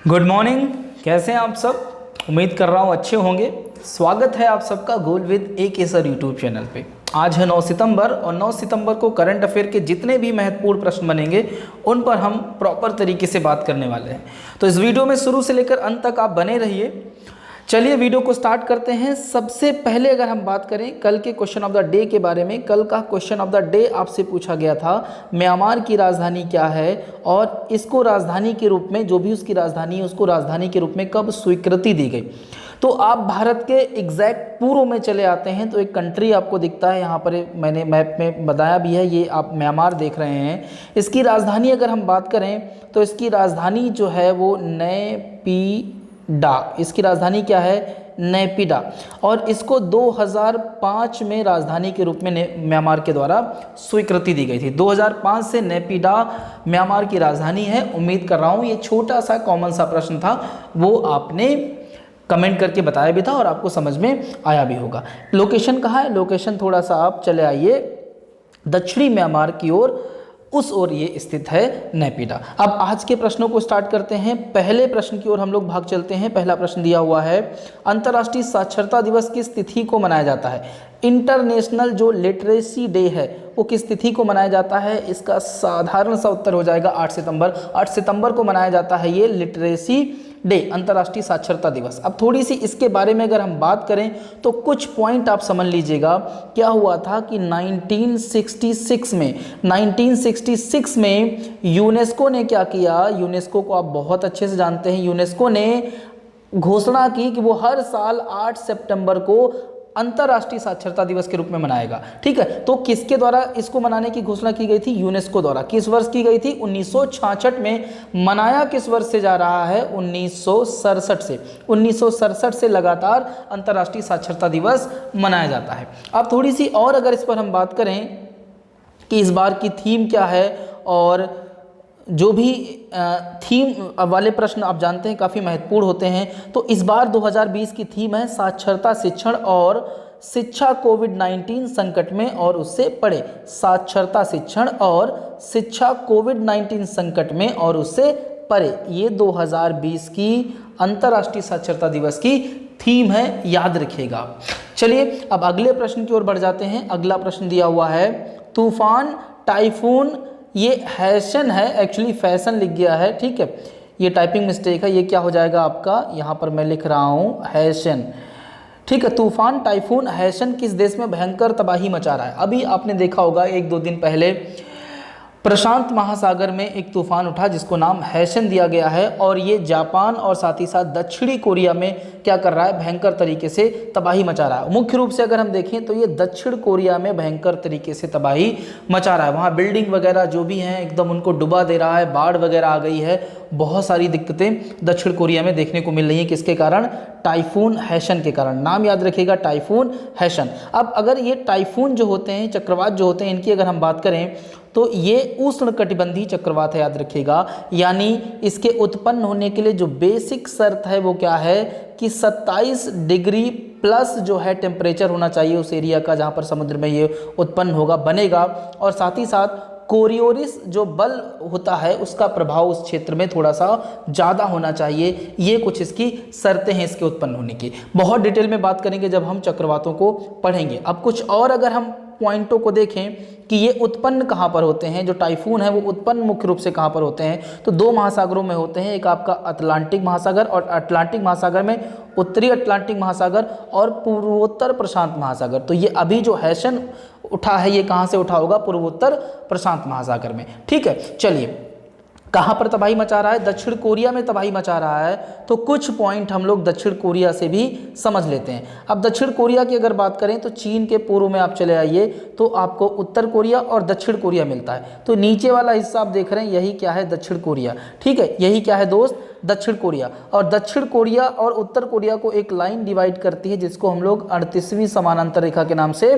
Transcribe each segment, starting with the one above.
Good morning. कैसे हैं आप सब? उम्मीद कर रहा हूँ अच्छे होंगे। स्वागत है आप सबका गोल विद ए के सर यूट्यूब चैनल पे। आज है 9 सितंबर और 9 सितंबर को करंट अफेयर के जितने भी महत्वपूर्ण प्रश्न बनेंगे उन पर हम प्रॉपर तरीके से बात करने वाले हैं। तो इस वीडियो में शुरू से लेकर अंत तक आप बने रहिए। चलिए वीडियो को स्टार्ट करते हैं। सबसे पहले अगर हम बात करें कल के क्वेश्चन ऑफ द डे के बारे में, कल का क्वेश्चन ऑफ द डे आपसे पूछा गया था म्यांमार की राजधानी क्या है और इसको राजधानी के रूप में, जो भी उसकी राजधानी है उसको राजधानी के रूप में कब स्वीकृति दी गई। तो आप भारत के एग्जैक्ट पूर्व में चले आते हैं तो एक कंट्री आपको दिखता है, यहाँ पर मैंने मैप में बताया भी है, ये आप म्यांमार देख रहे हैं। इसकी राजधानी अगर हम बात करें तो इसकी राजधानी जो है वो नैपीडा, इसकी राजधानी क्या है? नैपीडा। और इसको 2005 में राजधानी के रूप में म्यांमार के द्वारा स्वीकृति दी गई थी। 2005 से नैपीडा म्यांमार की राजधानी है। उम्मीद कर रहा हूँ ये छोटा सा कॉमन सा प्रश्न था, वो आपने कमेंट करके बताया भी था और आपको समझ में आया भी होगा। लोकेशन कहाँ है? लोकेशन थोड़ा सा आप चले आइए दक्षिणी म्यांमार की ओर, उस ओर ये स्थित है नैपीडा। अब आज के प्रश्नों को स्टार्ट करते हैं। पहले प्रश्न की ओर हम लोग भाग चलते हैं। पहला प्रश्न दिया हुआ है, अंतर्राष्ट्रीय साक्षरता दिवस किस तिथि को मनाया जाता है? इंटरनेशनल जो लिटरेसी डे है वो किस तिथि को मनाया जाता है? इसका साधारण सा उत्तर हो जाएगा 8 सितंबर। 8 सितंबर को मनाया जाता है ये लिटरेसी डे, अंतर्राष्ट्रीय साक्षरता दिवस। अब थोड़ी सी इसके बारे में अगर हम बात करें तो कुछ पॉइंट आप समझ लीजिएगा। क्या हुआ था कि 1966 में यूनेस्को ने क्या किया? यूनेस्को को आप बहुत अच्छे से जानते हैं। यूनेस्को ने घोषणा की कि वो हर साल 8 सितंबर को अंतर्राष्ट्रीय साक्षरता दिवस के रूप में मनाएगा। ठीक है, तो किसके द्वारा इसको मनाने की घोषणा की गई थी? यूनेस्को द्वारा। किस वर्ष की गई थी? 1966 में। मनाया किस वर्ष से जा रहा है? 1967 से। 1967 से लगातार अंतर्राष्ट्रीय साक्षरता दिवस मनाया जाता है। अब थोड़ी सी और अगर इस पर हम बात करें कि इस बार की थीम क्या है, और जो भी थीम वाले प्रश्न आप जानते हैं काफ़ी महत्वपूर्ण होते हैं। तो इस बार 2020 की थीम है साक्षरता, शिक्षण और शिक्षा कोविड-19 संकट में और उससे परे। साक्षरता, शिक्षण और शिक्षा कोविड-19 संकट में और उससे परे, ये 2020 की अंतर्राष्ट्रीय साक्षरता दिवस की थीम है, याद रखिएगा। चलिए अब अगले प्रश्न की ओर बढ़ जाते हैं। अगला प्रश्न दिया हुआ है, तूफान, टाइफून, ये हैशन है, एक्चुअली फैशन लिख गया है। ठीक है, ये टाइपिंग मिस्टेक है। ये क्या हो जाएगा आपका? यहाँ पर मैं लिख रहा हूँ हैशन। ठीक है, तूफान, टाइफून, हैशन किस देश में भयंकर तबाही मचा रहा है? अभी आपने देखा होगा 1-2 दिन पहले प्रशांत महासागर में एक तूफान उठा जिसको नाम हैशन दिया गया है, और ये जापान और साथ ही साथ दक्षिणी कोरिया में क्या कर रहा है? भयंकर तरीके से तबाही मचा रहा है। मुख्य रूप से अगर हम देखें तो ये दक्षिण कोरिया में भयंकर तरीके से तबाही मचा रहा है। वहाँ बिल्डिंग वगैरह जो भी हैं एकदम उनको डुबा दे रहा है, बाढ़ वगैरह आ गई है। बहुत सारी दिक्कतें दक्षिण कोरिया में देखने को मिल रही हैं। किसके कारण? टाइफून हैशन के कारण। नाम याद रखिएगा, टाइफून हैशन। अब अगर ये टाइफून जो होते हैं, चक्रवात जो होते हैं, इनकी अगर हम बात करें तो ये उष्णकटिबंधीय चक्रवात है, याद रखिएगा। यानी इसके उत्पन्न होने के लिए जो बेसिक शर्त है वो क्या है कि 27 डिग्री प्लस जो है टेम्परेचर होना चाहिए उस एरिया का जहाँ पर समुद्र में ये उत्पन्न होगा, बनेगा। और साथ ही साथ कोरियोलिस जो बल होता है उसका प्रभाव उस क्षेत्र में थोड़ा सा ज़्यादा होना चाहिए। ये कुछ इसकी शर्तें हैं इसके उत्पन्न होने की। बहुत डिटेल में बात करेंगे जब हम चक्रवातों को पढ़ेंगे। अब कुछ और अगर हम पॉइंटों को देखें कि ये उत्पन्न कहाँ पर होते हैं, जो टाइफून है वो उत्पन्न मुख्य रूप से कहाँ पर होते हैं, तो 2 महासागरों में होते हैं। एक आपका अटलांटिक महासागर, और अटलांटिक महासागर में उत्तरी अटलांटिक महासागर और पूर्वोत्तर प्रशांत महासागर। तो ये अभी जो हैशन उठा है ये कहाँ से उठा होगा? पूर्वोत्तर प्रशांत महासागर में। ठीक है, चलिए कहाँ पर तबाही मचा रहा है? दक्षिण कोरिया में तबाही मचा रहा है। तो कुछ पॉइंट हम लोग दक्षिण कोरिया से भी समझ लेते हैं। अब दक्षिण कोरिया की अगर बात करें तो चीन के पूर्व में आप चले आइए तो आपको उत्तर कोरिया और दक्षिण कोरिया मिलता है। तो नीचे वाला हिस्सा आप देख रहे हैं, यही क्या है? दक्षिण कोरिया। ठीक है, यही क्या है दोस्त? दक्षिण कोरिया। और दक्षिण कोरिया और उत्तर कोरिया को एक लाइन डिवाइड करती है जिसको हम लोग 38वीं समानांतर रेखा के नाम से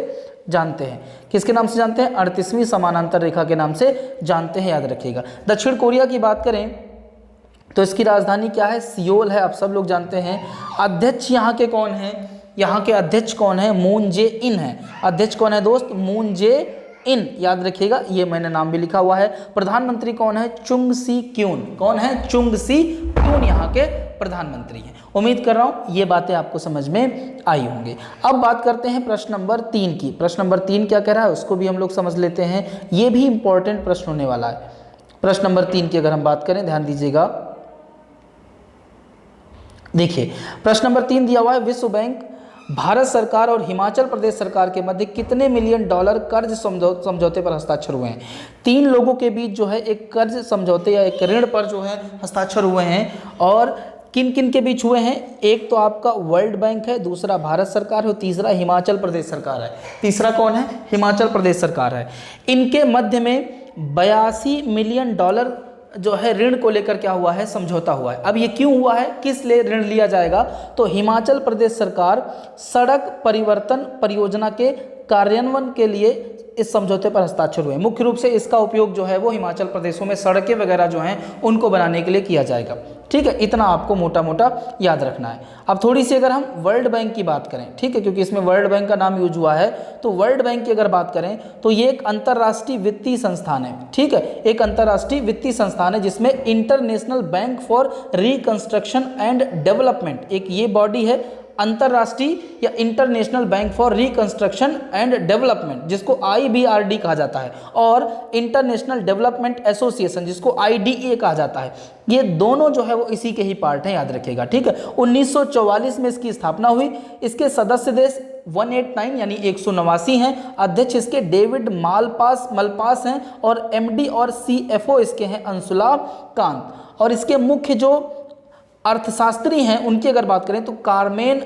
जानते हैं। किसके नाम से जानते हैं? 38वीं समानांतर रेखा के नाम से जानते हैं, याद रखिएगा। दक्षिण कोरिया की बात करें तो इसकी राजधानी क्या है? सियोल है, आप सब लोग जानते हैं। अध्यक्ष यहाँ के कौन हैं? यहाँ के अध्यक्ष कौन है? मून जे इन है। अध्यक्ष कौन है दोस्त? मून जे इन, याद रखिएगा, ये मैंने नाम भी लिखा हुआ है। प्रधानमंत्री कौन है? चुंग सी क्यून। कौन है? चुंग सी क्यून यहाँ के प्रधानमंत्री हैं। उम्मीद कर रहा हूँ ये बातें आपको समझ में आई होंगी। अब बात करते हैं प्रश्न नंबर 3 की। प्रश्न नंबर 3 क्या कह रहा है उसको भी हम लोग समझ लेते हैं, ये भी इंपॉर्टेंट प्रश्न होने वाला है। प्रश्न नंबर 3 की अगर हम बात करें, ध्यान दीजिएगा, देखिए प्रश्न नंबर 3 दिया हुआ है, विश्व बैंक भारत सरकार और हिमाचल प्रदेश सरकार के मध्य कितने मिलियन डॉलर कर्ज समझौते पर हस्ताक्षर हुए हैं? 3 लोगों के बीच जो है एक कर्ज समझौते या एक ऋण पर जो है हस्ताक्षर हुए हैं, और किन किन के बीच हुए हैं? एक तो आपका वर्ल्ड बैंक है, दूसरा भारत सरकार है, और तीसरा हिमाचल प्रदेश सरकार है। तीसरा कौन है? हिमाचल प्रदेश सरकार है। इनके मध्य में 82 मिलियन डॉलर जो है ऋण को लेकर क्या हुआ है? समझौता हुआ है। अब ये क्यों हुआ है, किस लिए ऋण लिया जाएगा? तो हिमाचल प्रदेश सरकार सड़क परिवर्तन परियोजना के कार्यान्वयन के लिए इस समझौते पर हस्ताक्षर हुए। मुख्य रूप से इसका उपयोग जो है वो हिमाचल प्रदेशों में सड़कें वगैरह जो हैं उनको बनाने के लिए किया जाएगा। ठीक है, इतना आपको मोटा मोटा याद रखना है। अब थोड़ी सी अगर हम वर्ल्ड बैंक की बात करें, ठीक है, क्योंकि इसमें वर्ल्ड बैंक का नाम यूज हुआ है, तो वर्ल्ड बैंक की अगर बात करें तो ये एक अंतर्राष्ट्रीय वित्तीय संस्थान है। ठीक है, एक अंतर्राष्ट्रीय वित्तीय संस्थान है जिसमें international bank for reconstruction and development, एक ये बॉडी है, अंतर्राष्ट्रीय या international bank for reconstruction and development, जिसको IBRD कहा जाता है, और इंटरनेशनल डेवलपमेंट एसोसिएशन, जिसको IDA कहा जाता है। ये दोनों जो है वो इसी के ही पार्ट हैं, याद रखिएगा। ठीक है, 1944 में इसकी स्थापना हुई। इसके सदस्य देश 189 यानी 189 हैं। अध्यक्ष इसके डेविड मलपास हैं, और MD और CFO इसके हैं अंशुला कांत। और इसके मुख्य जो अर्थशास्त्री हैं उनकी अगर बात करें तो कार्मेन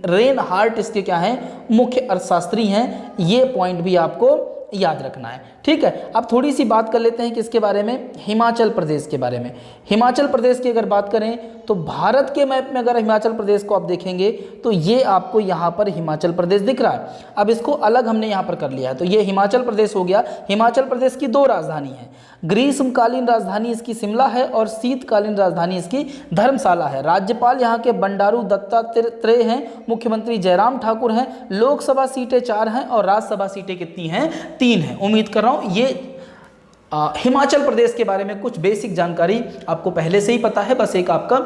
रेनहार्ट इसके क्या हैं? मुख्य अर्थशास्त्री हैं। ये पॉइंट भी आपको याद रखना है। ठीक है, अब थोड़ी सी बात कर लेते हैं किसके बारे में? हिमाचल प्रदेश के बारे में। हिमाचल प्रदेश की अगर बात करें तो भारत के मैप में अगर हिमाचल प्रदेश को आप देखेंगे तो ये आपको यहाँ पर हिमाचल प्रदेश दिख रहा है। अब इसको अलग हमने यहाँ पर कर लिया है, तो ये हिमाचल प्रदेश हो गया। हिमाचल प्रदेश की 2 राजधानी है, ग्रीष्मकालीन राजधानी इसकी शिमला है और शीतकालीन राजधानी इसकी धर्मशाला है। राज्यपाल यहाँ के बंडारू दत्तात्रेय हैं, मुख्यमंत्री जयराम ठाकुर हैं, लोकसभा सीटें 4 हैं और राज्यसभा सीटें कितनी हैं? 3 हैं। उम्मीद कर रहा हूँ ये हिमाचल प्रदेश के बारे में कुछ बेसिक जानकारी आपको पहले से ही पता है, बस एक आपका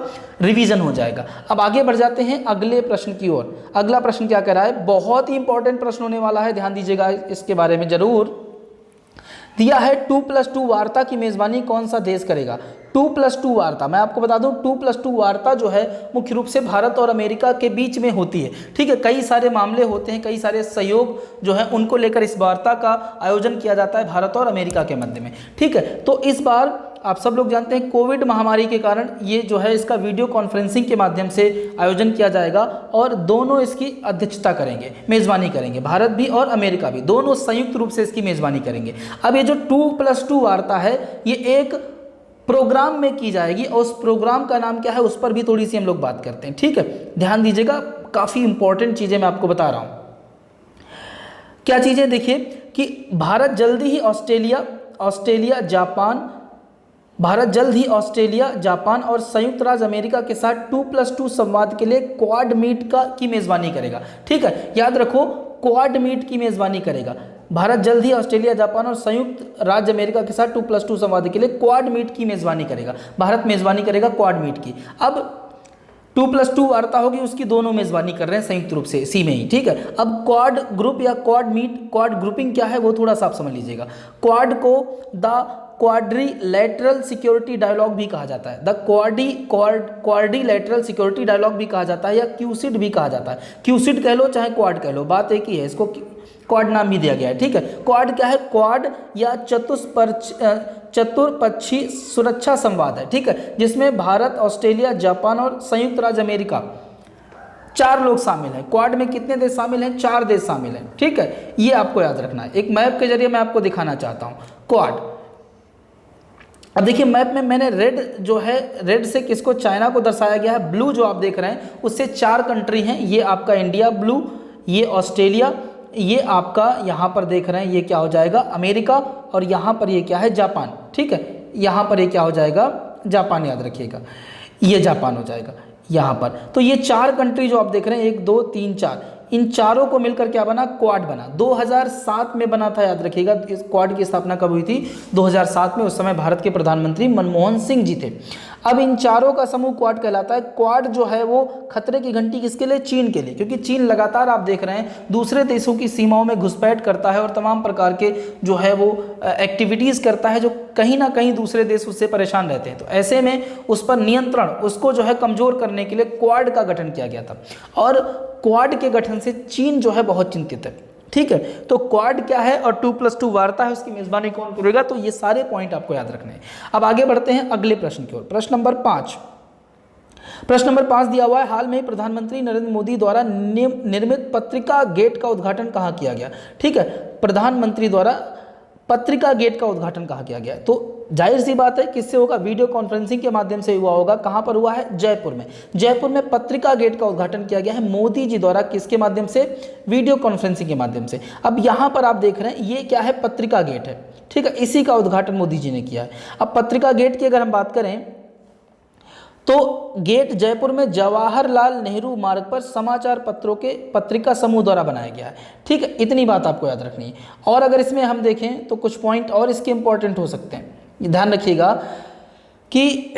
रिवीजन हो जाएगा। अब आगे बढ़ जाते हैं अगले प्रश्न की ओर। अगला प्रश्न क्या कह रहा है? बहुत ही इंपॉर्टेंट प्रश्न होने वाला है, ध्यान दीजिएगा, इसके बारे में जरूर दिया है। 2+2 वार्ता की मेजबानी कौन सा देश करेगा? 2+2 वार्ता, मैं आपको बता दूं 2+2 वार्ता जो है मुख्य रूप से भारत और अमेरिका के बीच में होती है। ठीक है, कई सारे मामले होते हैं, कई सारे सहयोग जो है उनको लेकर इस वार्ता का आयोजन किया जाता है भारत और अमेरिका के मध्य में। ठीक है, तो इस बार आप सब लोग जानते हैं कोविड महामारी के कारण ये जो है इसका वीडियो कॉन्फ्रेंसिंग के माध्यम से आयोजन किया जाएगा, और दोनों इसकी अध्यक्षता करेंगे, मेज़बानी करेंगे। भारत भी और अमेरिका भी दोनों संयुक्त रूप से इसकी मेज़बानी करेंगे। अब ये जो 2+2 वार्ता है ये एक प्रोग्राम में की जाएगी, और उस प्रोग्राम का नाम क्या है उस पर भी थोड़ी सी हम लोग बात करते हैं। ठीक है, ध्यान दीजिएगा, काफ़ी इंपॉर्टेंट चीज़ें मैं आपको बता रहा हूँ। क्या चीज़ें? देखिए कि भारत जल्द ही ऑस्ट्रेलिया, जापान और संयुक्त राज्य अमेरिका के साथ 2+2 संवाद के लिए क्वाड मीट की मेज़बानी करेगा। ठीक है, याद रखो, क्वाड मीट की मेज़बानी करेगा भारत। जल्द ही ऑस्ट्रेलिया, जापान और संयुक्त राज्य अमेरिका के साथ 2+2 संवाद के लिए क्वाड मीट की मेज़बानी करेगा भारत, मेज़बानी करेगा क्वाड मीट की। अब 2+2 वार्ता होगी, उसकी दोनों मेज़बानी कर रहे हैं संयुक्त रूप से, इसी में ही। ठीक है, अब क्वाड ग्रुप या क्वाड मीट, क्वाड ग्रुपिंग क्या है वो थोड़ा सा आप समझ लीजिएगा। क्वाड को द क्वाड्रिलैटरल सिक्योरिटी डायलॉग भी कहा जाता है, द क्वाड्रिलैटरल सिक्योरिटी डायलॉग भी कहा जाता है, या क्यूसिड भी कहा जाता है। क्यूसिड कह लो चाहे क्वाड कह लो, बात एक ही है, इसको क्वाड नाम भी दिया गया है। ठीक है, क्वाड क्या है? क्वाड या चतुर्पक्षीय सुरक्षा संवाद है। ठीक है, जिसमें भारत, ऑस्ट्रेलिया, जापान और संयुक्त राज्य अमेरिका 4 लोग शामिल हैं। क्वाड में कितने देश शामिल हैं? 4 देश शामिल हैं। ठीक है, ये आपको याद रखना है। एक मैप के जरिए मैं आपको दिखाना चाहता हूँ क्वाड। अब देखिए मैप में मैंने रेड जो है, रेड से किसको? चाइना को दर्शाया गया है। ब्लू जो आप देख रहे हैं उससे 4 कंट्री हैं, ये आपका इंडिया ब्लू, ये ऑस्ट्रेलिया, ये आपका यहाँ पर देख रहे हैं ये क्या हो जाएगा? अमेरिका, और यहाँ पर ये क्या है? जापान। ठीक है, यहाँ पर ये क्या हो जाएगा? जापान, याद रखिएगा, ये जापान हो जाएगा यहाँ पर। तो ये 4 कंट्री जो आप देख रहे हैं 1 2 3 4, इन चारों को मिलकर क्या बना, क्वाड बना। 2007 में बना था, याद रखिएगा। इस क्वाड की स्थापना कब हुई थी, 2007 में। उस समय भारत के प्रधानमंत्री मनमोहन सिंह जी थे। अब इन चारों का समूह क्वाड कहलाता है। क्वाड जो है वो खतरे की घंटी किसके लिए, चीन के लिए, क्योंकि चीन लगातार आप देख रहे हैं दूसरे देशों की सीमाओं में घुसपैठ करता है और तमाम प्रकार के जो है वो एक्टिविटीज़ करता है जो कहीं ना कहीं दूसरे देश उससे परेशान रहते हैं। तो ऐसे में उस पर नियंत्रण, उसको जो है कमज़ोर करने के लिए क्वाड का गठन किया गया था, और क्वाड के गठन से चीन जो है बहुत चिंतित है। ठीक है, तो क्वाड क्या है और 2+2 वार्ता है, उसकी मेजबानी कौन करेगा, तो ये सारे पॉइंट आपको याद रखने हैं। अब आगे बढ़ते हैं अगले प्रश्न की ओर। प्रश्न नंबर 5 दिया हुआ है, हाल में ही प्रधानमंत्री नरेंद्र मोदी द्वारा निर्मित पत्रिका गेट का उद्घाटन कहाँ किया गया। ठीक है, प्रधानमंत्री द्वारा पत्रिका गेट का उद्घाटन कहाँ किया गया, तो जाहिर सी बात है किससे होगा, वीडियो कॉन्फ्रेंसिंग के माध्यम से हुआ होगा। कहाँ पर हुआ है, जयपुर में। जयपुर में पत्रिका गेट का उद्घाटन किया गया है मोदी जी द्वारा, किसके माध्यम से, वीडियो कॉन्फ्रेंसिंग के माध्यम से। अब यहाँ पर आप देख रहे हैं ये क्या है, पत्रिका गेट है। ठीक है, इसी का उद्घाटन मोदी जी ने किया है। अब पत्रिका गेट की अगर हम बात करें तो गेट जयपुर में जवाहरलाल नेहरू मार्ग पर समाचार पत्रों के पत्रिका समूह द्वारा बनाया गया है। ठीक है, इतनी बात आपको याद रखनी है। और अगर इसमें हम देखें तो कुछ पॉइंट और इसके इंपॉर्टेंट हो सकते हैं। ध्यान रखिएगा कि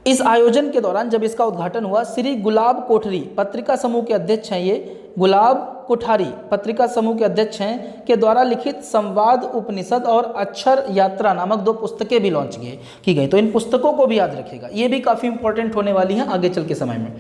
इस आयोजन के दौरान जब इसका उद्घाटन हुआ, श्री गुलाब कोठरी पत्रिका समूह के अध्यक्ष हैं, ये गुलाब कोठारी पत्रिका समूह के अध्यक्ष हैं, के द्वारा लिखित संवाद उपनिषद और अक्षर यात्रा नामक 2 पुस्तकें भी लॉन्च की गई। तो इन पुस्तकों को भी याद रखिएगा, ये भी काफ़ी इंपॉर्टेंट होने वाली हैं आगे चल के समय में।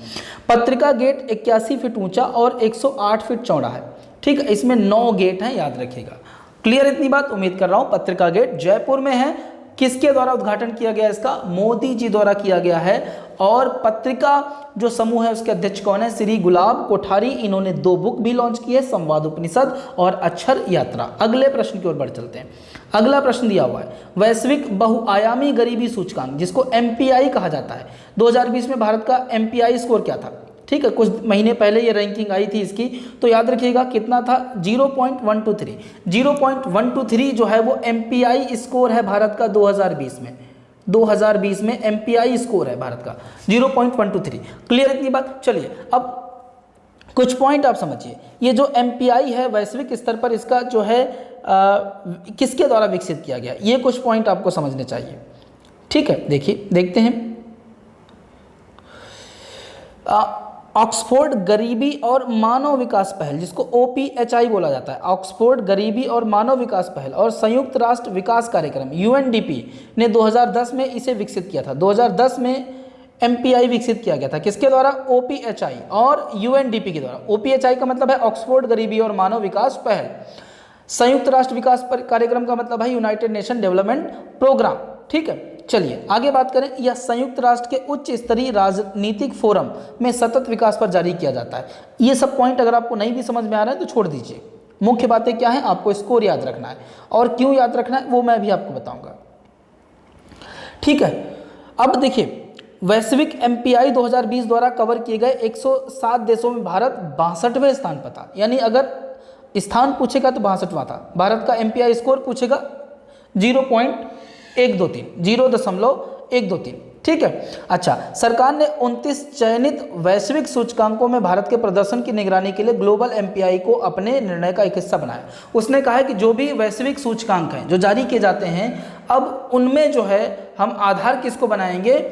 पत्रिका गेट 81 फीट ऊंचा और 108 फीट चौड़ा है। ठीक है, इसमें 9 गेट हैं, याद रखिएगा। क्लियर इतनी बात, उम्मीद कर रहा हूँ। पत्रिका गेट जयपुर में है, किसके द्वारा उद्घाटन किया गया इसका, मोदी जी द्वारा किया गया है। और पत्रिका जो समूह है उसके अध्यक्ष कौन है, श्री गुलाब कोठारी। इन्होंने 2 बुक भी लॉन्च की है, संवाद उपनिषद और अक्षर यात्रा। अगले प्रश्न की ओर बढ़ चलते हैं। अगला प्रश्न दिया हुआ है, वैश्विक बहुआयामी गरीबी सूचकांक जिसको MPI कहा जाता है, 2020 में भारत का MPI स्कोर क्या था। ठीक है, कुछ महीने पहले ये रैंकिंग आई थी इसकी, तो याद रखिएगा कितना था, 0.123। 0.123 जो है वो MPI स्कोर है भारत का 2020 में। 2020 में MPI स्कोर है भारत का 0.123। क्लियर इतनी बात। चलिए अब कुछ पॉइंट आप समझिए। ये जो MPI है वैश्विक स्तर पर इसका जो है किसके द्वारा विकसित किया गया, ये कुछ पॉइंट आपको समझने चाहिए। ठीक है, देखिए देखते हैं। ऑक्सफोर्ड गरीबी और मानव विकास पहल, जिसको OPHI बोला जाता है, ऑक्सफोर्ड गरीबी और मानव विकास पहल और संयुक्त राष्ट्र विकास कार्यक्रम UNDP ने 2010 में इसे विकसित किया था। 2010 में MPI विकसित किया गया था, किसके द्वारा, OPHI और UNDP के द्वारा। OPHI का मतलब है ऑक्सफोर्ड गरीबी और मानव विकास पहल, संयुक्त राष्ट्र विकास कार्यक्रम का मतलब है यूनाइटेड नेशन डेवलपमेंट प्रोग्राम। ठीक है, चलिए आगे बात करें। यह संयुक्त राष्ट्र के उच्च स्तरीय राजनीतिक फोरम में सतत विकास पर जारी किया जाता है। ये सब पॉइंट अगर आपको नहीं भी समझ में आ रहा है तो छोड़ दीजिए। मुख्य बातें क्या हैं, आपको स्कोर याद रखना है, और क्यों याद रखना है वो मैं भी आपको बताऊंगा। ठीक है, अब देखिए वैश्विक MPI 2020 द्वारा कवर किए गए 107 देशों में भारत 62वें स्थान पर था। यानी अगर स्थान पूछेगा तो 62वां था। भारत का MPI स्कोर पूछेगा 0.123। ठीक है, अच्छा, सरकार ने 29 चयनित वैश्विक सूचकांकों में भारत के प्रदर्शन की निगरानी के लिए ग्लोबल MPI को अपने निर्णय का एक हिस्सा बनाया। उसने कहा है कि जो भी वैश्विक सूचकांक हैं जो जारी किए जाते हैं, अब उनमें जो है हम आधार किसको बनाएंगे,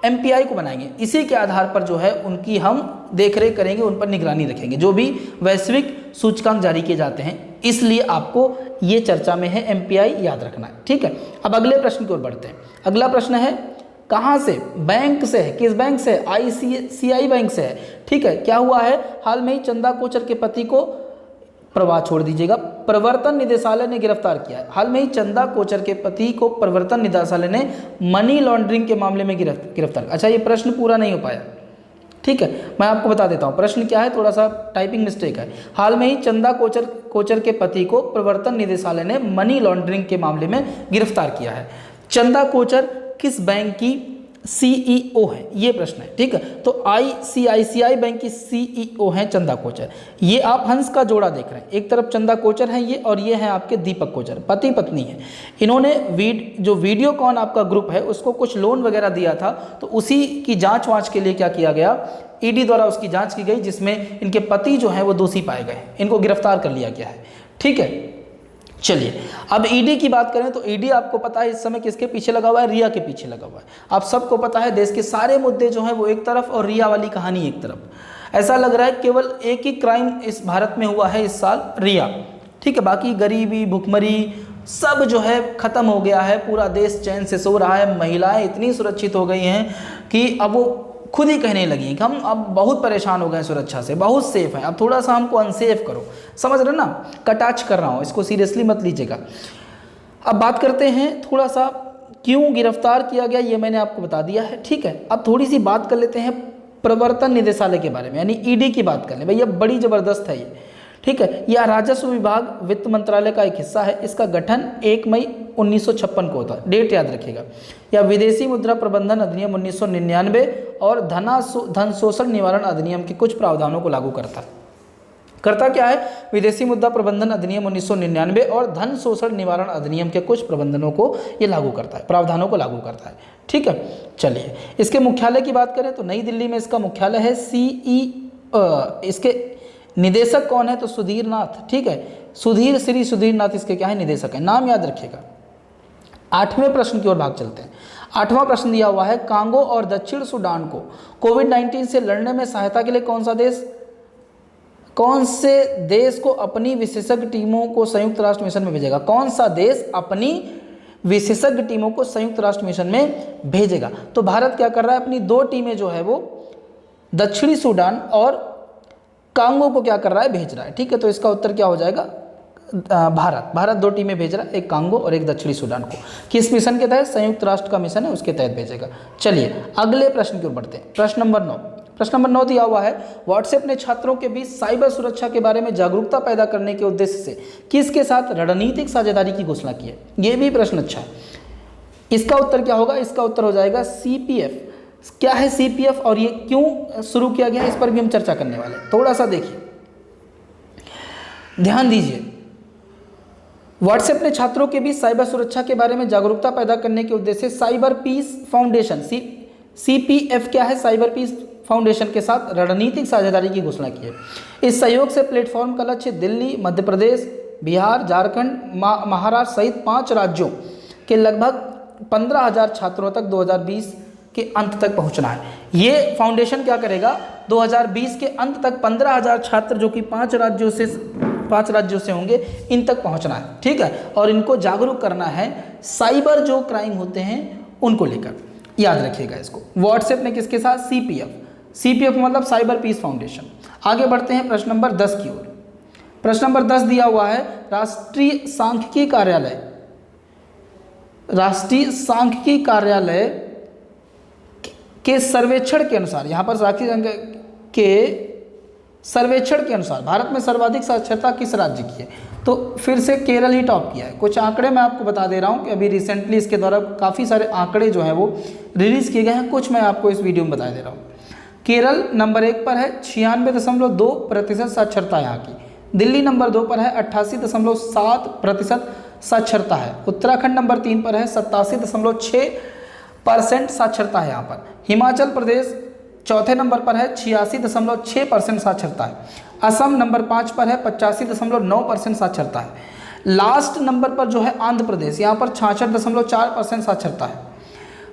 MPI को बनाएंगे। इसी के आधार पर जो है उनकी हम देखरेख करेंगे, उन पर निगरानी रखेंगे, जो भी वैश्विक सूचकांक जारी किए जाते हैं। इसलिए आपको ये चर्चा में है, MPI याद रखना है। ठीक है, अब अगले प्रश्न की ओर बढ़ते हैं। अगला प्रश्न है, कहाँ से, बैंक से है, किस बैंक से, ICICI बैंक से है। ठीक है, क्या हुआ है, हाल में ही चंदा कोचर के पति को, प्रवाह छोड़ दीजिएगा, प्रवर्तन निदेशालय ने गिरफ्तार किया है। हाल में ही चंदा कोचर के पति को प्रवर्तन निदेशालय ने मनी लॉन्ड्रिंग के मामले में गिरफ्तार। अच्छा, ये प्रश्न पूरा नहीं हो पाया। ठीक है, मैं आपको बता देता हूँ प्रश्न क्या है, थोड़ा सा टाइपिंग मिस्टेक है। हाल में ही चंदा कोचर के पति को प्रवर्तन निदेशालय ने मनी लॉन्ड्रिंग के मामले में गिरफ्तार किया है। चंदा कोचर किस बैंक की CEO है, ये प्रश्न है। ठीक है, तो ICICI बैंक की CEO हैं चंदा कोचर। ये आप हंस का जोड़ा देख रहे हैं, एक तरफ चंदा कोचर हैं ये, और ये हैं आपके दीपक कोचर, पति पत्नी हैं। इन्होंने जो वीडियोकॉन आपका ग्रुप है उसको कुछ लोन वगैरह दिया था, तो उसी की जांच वांच के लिए क्या किया गया, ईडी द्वारा उसकी जांच की गई, जिसमें इनके पति जो हैं वो दोषी पाए गए, इनको गिरफ्तार कर लिया गया है। ठीक है, चलिए अब ईडी की बात करें तो ईडी आपको पता है इस समय किसके पीछे लगा हुआ है, रिया के पीछे लगा हुआ है। आप सबको पता है देश के सारे मुद्दे जो हैं वो एक तरफ और रिया वाली कहानी एक तरफ। ऐसा लग रहा है केवल एक ही क्राइम इस भारत में हुआ है इस साल, रिया। ठीक है, बाकी गरीबी भुखमरी सब जो है खत्म हो गया है, पूरा देश चैन से सो रहा है। महिलाएं इतनी सुरक्षित हो गई हैं कि अब वो खुद ही कहने लगी कि हम अब बहुत परेशान हो गए सुरक्षा से, बहुत सेफ है, अब थोड़ा सा हमको अनसेफ करो। समझ रहे ना, कटाच कर रहा हूँ, इसको सीरियसली मत लीजिएगा। अब बात करते हैं थोड़ा सा क्यों गिरफ्तार किया गया, ये मैंने आपको बता दिया है। ठीक है, अब थोड़ी सी बात कर लेते हैं प्रवर्तन निदेशालय के बारे में, यानी ईडी की बात कर ले। भैया बड़ी ज़बरदस्त है ये। ठीक है, यह राजस्व विभाग वित्त मंत्रालय का एक हिस्सा है। इसका गठन 1 मई 1956 को होता है, डेट याद रखिएगा। या विदेशी मुद्रा प्रबंधन अधिनियम 1999 और धन शोषण निवारण अधिनियम के कुछ प्रावधानों को लागू करता है। करता क्या है, विदेशी मुद्रा प्रबंधन अधिनियम 1999 और धन शोषण निवारण अधिनियम के कुछ प्रबंधनों को ये लागू करता है, प्रावधानों को लागू करता है। ठीक है, चलिए इसके मुख्यालय की बात करें तो नई दिल्ली में इसका मुख्यालय है। इसके निदेशक कौन है तो सुधीर नाथ। ठीक है, श्री सुधीर नाथ इसके क्या है, निदेशक है। नाम याद रखिएगा। 8वें प्रश्न की ओर भाग चलते हैं। 8वां प्रश्न दिया हुआ है, कांगो और दक्षिण सूडान को कोविड-19 से लड़ने में सहायता के लिए कौन से देश को अपनी विशेषज्ञ टीमों को संयुक्त राष्ट्र मिशन में भेजेगा? कौन सा देश अपनी विशेषज्ञ टीमों को संयुक्त राष्ट्र मिशन में भेजेगा? तो भारत क्या कर रहा है, अपनी 2 टीमें जो है वो दक्षिणी सूडान और कांगो को क्या कर रहा है, भेज रहा है। ठीक है, तो इसका उत्तर क्या हो जाएगा, भारत 2 टीमें भेज रहा है, एक कांगो और एक दक्षिणी सूडान को। किस मिशन के तहत? संयुक्त राष्ट्र का मिशन है, उसके तहत भेजेगा। चलिए अगले प्रश्न की ओर बढ़ते हैं। प्रश्न नंबर 9 दिया हुआ है, व्हाट्सएप ने छात्रों के बीच साइबर सुरक्षा के बारे में जागरूकता पैदा करने के उद्देश्य से किसके साथ रणनीतिक साझेदारी की घोषणा की है? ये भी प्रश्न अच्छा है। इसका उत्तर क्या होगा? इसका उत्तर हो जाएगा CPF। क्या है CPF और ये क्यों शुरू किया गया, इस पर भी हम चर्चा करने वाले हैं। थोड़ा सा देखिए, ध्यान दीजिए। व्हाट्सएप ने छात्रों के बीच साइबर सुरक्षा के बारे में जागरूकता पैदा करने के उद्देश्य से साइबर पीस फाउंडेशन CPF क्या है, साइबर पीस फाउंडेशन के साथ रणनीतिक साझेदारी की घोषणा की है। इस सहयोग से प्लेटफॉर्म का लक्ष्य दिल्ली, मध्य प्रदेश, बिहार, झारखंड, महाराष्ट्र सहित 5 राज्यों के लगभग 15,000 छात्रों तक 2020 के अंत तक पहुंचना है। ये फाउंडेशन क्या करेगा, 2020 के अंत तक 15,000 छात्र जो कि 5 राज्यों से होंगे, इन तक पहुंचना है। ठीक है, और इनको जागरूक करना है साइबर जो क्राइम होते हैं उनको लेकर। याद रखिएगा इसको। व्हाट्सएप ने किसके साथ? CPF मतलब साइबर पीस फाउंडेशन। आगे बढ़ते हैं प्रश्न नंबर 10 की ओर। प्रश्न नंबर 10 दिया हुआ है, राष्ट्रीय सांख्यिकी कार्यालय के सर्वेक्षण के अनुसार, यहाँ पर राष्ट्रीय के सर्वेक्षण के अनुसार भारत में सर्वाधिक साक्षरता किस राज्य की है? तो फिर से केरल ही टॉप किया है। कुछ आंकड़े मैं आपको बता दे रहा हूँ कि अभी रिसेंटली इसके द्वारा काफ़ी सारे आंकड़े जो हैं वो रिलीज़ किए गए हैं, कुछ मैं आपको इस वीडियो में बता दे रहा हूँ। केरल नंबर 1 पर है, 96.2% साक्षरता यहाँ की। दिल्ली नंबर 2 पर है, 88.7% साक्षरता है। उत्तराखंड नंबर 3 पर है, 87.6% साक्षरता है यहाँ पर। हिमाचल प्रदेश चौथे नंबर पर है, 86.6% साक्षरता है। असम नंबर 5 पर है, 85.9% साक्षरता है। लास्ट नंबर पर जो है आंध्र प्रदेश, यहाँ पर 66.4% साक्षरता है।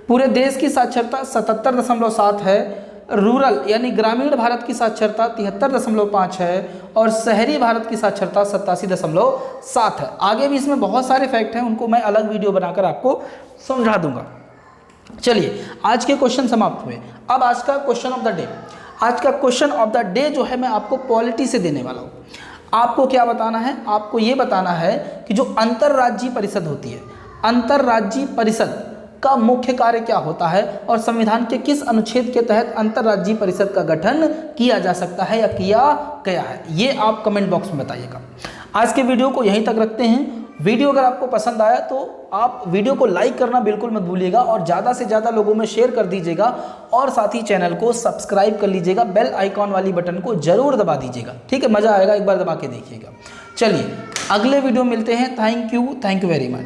पूरे देश की साक्षरता 77.7 है। रूरल यानी ग्रामीण भारत की साक्षरता 73.5 है और शहरी भारत की साक्षरता 87.7 है। आगे भी इसमें बहुत सारे फैक्ट हैं, उनको मैं अलग वीडियो बनाकर आपको समझा दूंगा। चलिए आज के क्वेश्चन समाप्त हुए। अब आज का क्वेश्चन ऑफ द डे, आज का क्वेश्चन ऑफ द डे जो है मैं आपको पॉलिटी से देने वाला हूँ। आपको क्या बताना है? आपको ये बताना है कि जो अंतर्राज्यीय परिषद होती है, अंतर्राज्यीय परिषद का मुख्य कार्य क्या होता है और संविधान के किस अनुच्छेद के तहत अंतर्राज्यीय परिषद का गठन किया जा सकता है या किया गया है, ये आप कमेंट बॉक्स में बताइएगा। आज के वीडियो को यहीं तक रखते हैं। वीडियो अगर आपको पसंद आया तो आप वीडियो को लाइक करना बिल्कुल मत भूलिएगा और ज़्यादा से ज़्यादा लोगों में शेयर कर दीजिएगा और साथ ही चैनल को सब्सक्राइब कर लीजिएगा। बेल आइकॉन वाली बटन को जरूर दबा दीजिएगा, ठीक है? मज़ा आएगा, एक बार दबा के देखिएगा। चलिए अगले वीडियो मिलते हैं। Thank you very much.